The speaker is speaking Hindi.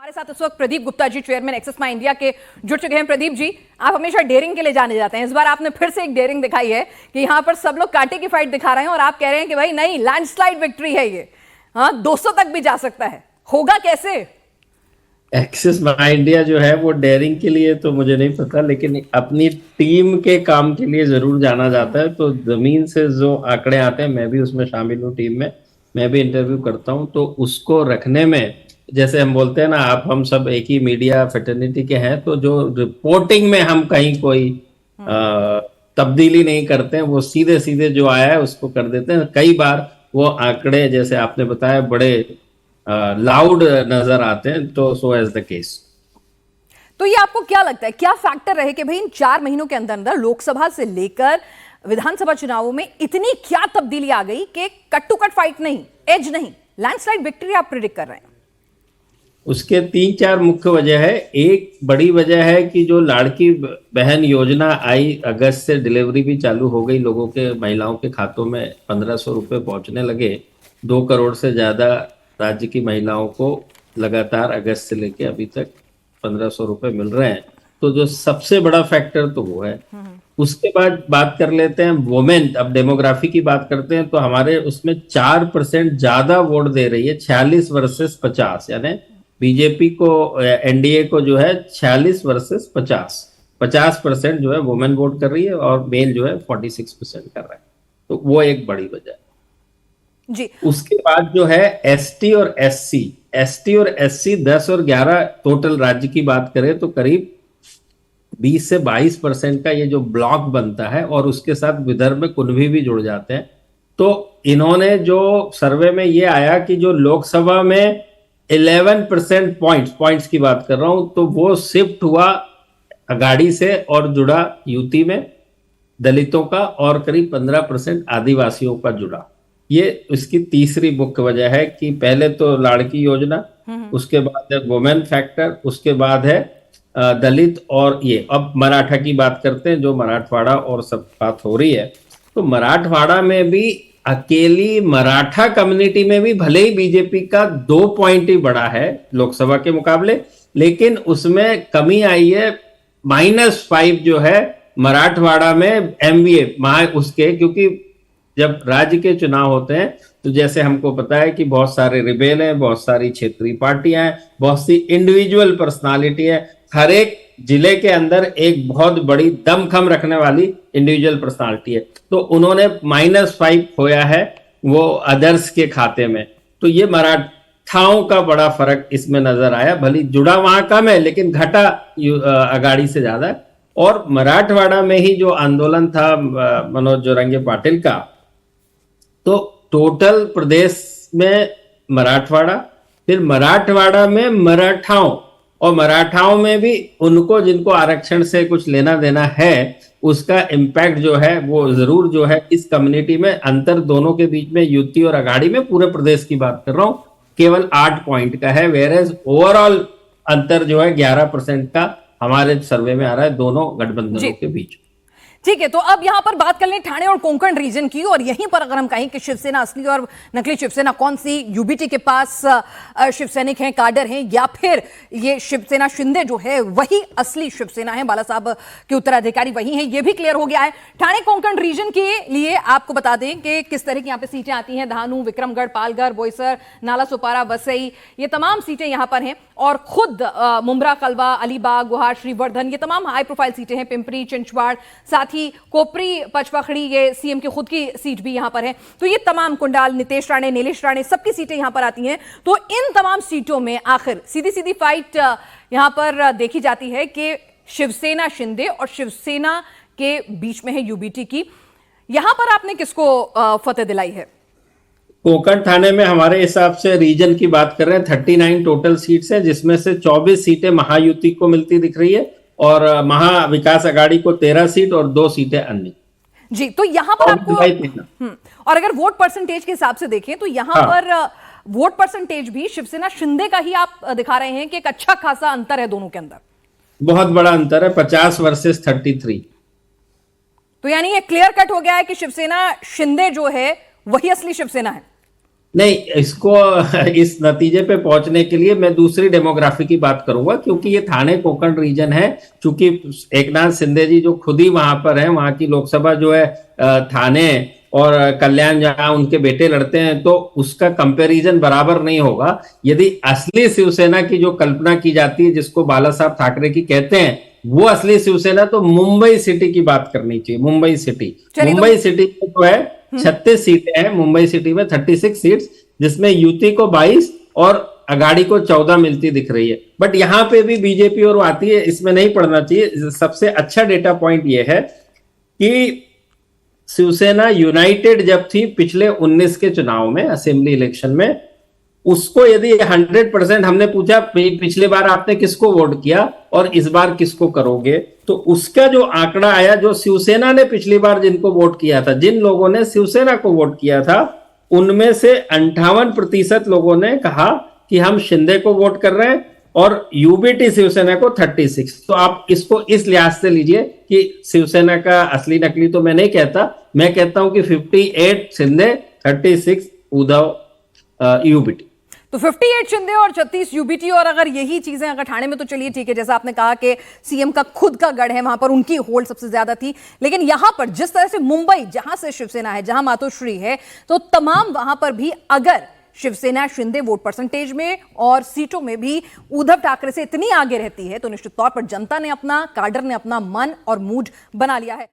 हमारे साथ इस वक्त प्रदीप गुप्ता जी, चेयरमैन एक्सिस माई इंडिया के जुड़ चुके हैं। प्रदीप जी, आप हमेशा डेयरिंग के लिए जाने जाते हैं। इस बार आपने फिर से एक डेयरिंग दिखाई है कि यहाँ पर सब लोग कांटे की फाइट दिखा रहे हैं और आप कह रहे हैं कि भाई नहीं, लैंडस्लाइड विक्ट्री है ये। हाँ, 200 तक भी जा सकता है। होगा कैसे? एक्सिस माई इंडिया जो है वो डेयरिंग के लिए तो मुझे नहीं पता, लेकिन अपनी टीम के काम के लिए जरूर जाना जाता है। तो जमीन से जो आंकड़े आते हैं, मैं भी उसमें शामिल हूँ, टीम में मैं भी इंटरव्यू करता हूँ। तो उसको रखने में, जैसे हम बोलते हैं ना, हम सब एक ही मीडिया फेटर्निटी के हैं, तो जो रिपोर्टिंग में हम कहीं कोई तब्दीली नहीं करते हैं, वो सीधे सीधे जो आया है उसको कर देते हैं। कई बार वो आंकड़े, जैसे आपने बताया, बड़े लाउड नजर आते हैं, तो सो एज द केस। तो ये आपको क्या लगता है, क्या फैक्टर रहे कि भाई इन 4 महीनों के अंदर अंदर लोकसभा से लेकर विधानसभा चुनावों में इतनी क्या तब्दीली आ गई कि कट टू कट फाइट नहीं, एज नहीं, लैंडस्लाइड विक्ट्री आप प्रिडिक्ट कर रहे हैं? उसके 3-4 मुख्य वजह है। एक बड़ी वजह है कि जो लाड़की बहन योजना आई, अगस्त से डिलीवरी भी चालू हो गई, लोगों के, महिलाओं के खातों में 1500 रुपए पहुंचने लगे। 2 करोड़ से ज्यादा राज्य की महिलाओं को लगातार अगस्त से लेके अभी तक 1500 रुपए मिल रहे हैं। तो जो सबसे बड़ा फैक्टर तो वो है। उसके बाद बात कर लेते हैं वोमेन। अब डेमोग्राफी की बात करते हैं तो हमारे उसमें 4% ज्यादा वोट दे रही है, 46 वर्सेस 50। यानी बीजेपी को, एनडीए को जो है 46 वर्सेस 50% जो है वुमेन वोट कर रही है और मेल जो है 46% कर रहा है। तो वो एक बड़ी वजह है जी। उसके बाद जो है एसटी और एससी 10 और 11 टोटल राज्य की बात करें तो करीब 20 से 22% का ये जो ब्लॉक बनता है, और उसके साथ विदर्भ में कुनबी भी जुड़ जाते हैं। तो इन्होंने जो सर्वे में ये आया कि जो लोकसभा में 11% पॉइंट्स की बात कर रहा हूं, तो वो शिफ्ट हुआ अगाड़ी से और जुड़ा यूटी में दलितों का, और करीब 15% आदिवासियों का जुड़ा। ये इसकी तीसरी मुख्य वजह है कि पहले तो लाड़की योजना, उसके बाद है वुमेन फैक्टर, उसके बाद है दलित, और ये अब मराठा की बात करते हैं, जो मराठवाड़ा और सब बात हो रही है। तो मराठवाड़ा में भी अकेली मराठा कम्युनिटी में भी भले ही बीजेपी का 2 पॉइंट ही बढ़ा है लोकसभा के मुकाबले, लेकिन उसमें कमी आई है। -5 जो है मराठवाड़ा में एमवीए उसके, क्योंकि जब राज्य के चुनाव होते हैं तो जैसे हमको पता है कि बहुत सारे रिबेल हैं, बहुत सारी क्षेत्रीय पार्टियां हैं, बहुत सी इंडिविजुअल पर्सनालिटी है। हर एक जिले के अंदर एक बहुत बड़ी दमखम रखने वाली इंडिविजुअल पर्सनालिटी है। तो उन्होंने -5 खोया है वो अदर्स के खाते में। तो ये मराठाओं का बड़ा फर्क इसमें नजर आया। भली जुड़ा वहां कम है, लेकिन घटा अगाड़ी से ज्यादा। और मराठवाड़ा में ही जो आंदोलन था मनोज जोरंगे पाटिल का, तो टोटल प्रदेश में मराठवाड़ा, फिर मराठवाड़ा में मराठाओं, और मराठाओं में भी उनको जिनको आरक्षण से कुछ लेना देना है, उसका इम्पैक्ट जो है वो जरूर जो है इस कम्युनिटी में। अंतर दोनों के बीच में, यूटी और अगाड़ी में, पूरे प्रदेश की बात कर रहा हूं, केवल 8 पॉइंट का है। वेरेज ओवरऑल अंतर जो है 11% का हमारे सर्वे में आ रहा है दोनों गठबंधनों के बीच। ठीक है, तो अब यहां पर बात कर लें ठाणे और कोंकण रीजन की। और यहीं पर अगर हम कहें कि शिवसेना असली और नकली शिवसेना कौन सी, यूबीटी के पास शिवसैनिक हैं, काडर हैं, या फिर ये शिवसेना शिंदे जो है वही असली शिवसेना है, बाला साहब के उत्तराधिकारी वही हैं, ये भी क्लियर हो गया है। ठाणे कोंकण रीजन के लिए आपको बता दें कि किस तरह की यहाँ पे सीटें आती हैं। धानू, विक्रमगढ़, पालघर, बोईसर, नाला सोपारा, वसई, ये तमाम सीटें यहाँ पर हैं। और खुद मुंब्रा, कलवा, अलीबाग, गुहार, श्रीवर्धन, ये तमाम हाई प्रोफाइल सीटें हैं। पिंपरी, चिंचवाड़, साथ ही कोपरी, पचपखड़ी, ये सीएम की खुद की सीट भी यहां पर है। तो ये तमाम कुंडाल, नितेश राणे, नीलेश राणे, सबकी सीटें यहां पर आती हैं। तो इन तमाम सीटों में आखिर सीधी सीधी फाइट यहां पर देखी जाती है कि शिवसेना शिंदे और शिवसेना के बीच में है यूबीटी की। यहां पर आपने किसको फतेह दिलाई है? कोंकण थाने में हमारे हिसाब से रीजन की बात कर रहे हैं, 39 टोटल सीट्स हैं, जिसमें से 24 सीटें महायुति को मिलती दिख रही है, और महा विकास अघाड़ी को 13 सीट और 2 सीटें अन्य। जी, तो यहां पर आपको और अगर वोट परसेंटेज के हिसाब से देखें तो यहां पर वोट परसेंटेज भी शिवसेना शिंदे का ही आप दिखा रहे हैं कि एक अच्छा खासा अंतर है दोनों के अंदर। बहुत बड़ा अंतर है, 50 वर्सेस 33। तो यानी ये क्लियर कट हो गया है कि शिवसेना शिंदे जो है वही असली शिवसेना है। नहीं, इसको इस नतीजे पे पहुंचने के लिए मैं दूसरी डेमोग्राफी की बात करूंगा, क्योंकि ये ठाणे कोंकण रीजन है। चूंकि एकनाथ शिंदे जी जो खुद ही वहां पर हैं, वहां की लोकसभा जो है ठाणे और कल्याण जहां उनके बेटे लड़ते हैं, तो उसका कंपैरिजन बराबर नहीं होगा। यदि असली शिवसेना की जो कल्पना की जाती है, जिसको बाला साहब ठाकरे की कहते हैं, वो असली शिवसेना तो मुंबई सिटी की बात करनी चाहिए। मुंबई सिटी, मुंबई सिटी में तो है 36 सीटें हैं, मुंबई सिटी में 36 सीट्स, जिसमें युति को 22 और अगाड़ी को 14 मिलती दिख रही है। बट यहां पे भी बीजेपी और आती है, इसमें नहीं पढ़ना चाहिए। सबसे अच्छा डेटा पॉइंट यह है कि शिवसेना यूनाइटेड जब थी पिछले 19 के चुनाव में, असेंबली इलेक्शन में, उसको यदि 100% हमने पूछा पिछली बार आपने किसको वोट किया और इस बार किसको करोगे, तो उसका जो आंकड़ा आया, जो शिवसेना ने पिछली बार जिनको वोट किया था, जिन लोगों ने शिवसेना को वोट किया था, उनमें से 58% लोगों ने कहा कि हम शिंदे को वोट कर रहे हैं, और यूबीटी शिवसेना को 36। तो आप इसको इस लिहाज से लीजिए कि शिवसेना का असली नकली तो मैं नहीं कहता, मैं कहता हूं कि 58 शिंदे, 36 उद्धव, यूबीटी। तो 58 शिंदे और 36 यूबीटी। और अगर यही चीजें अगर ठाणे में, तो चलिए ठीक है, जैसा आपने कहा कि सीएम का खुद का गढ़ है, वहां पर उनकी होल्ड सबसे ज्यादा थी। लेकिन यहां पर जिस तरह से मुंबई, जहां से शिवसेना है, जहां मातोश्री है, तो तमाम वहां पर भी अगर शिवसेना शिंदे वोट परसेंटेज में और सीटों में भी उद्धव ठाकरे से इतनी आगे रहती है, तो निश्चित तौर पर जनता ने अपना, काडर ने अपना मन और मूड बना लिया है।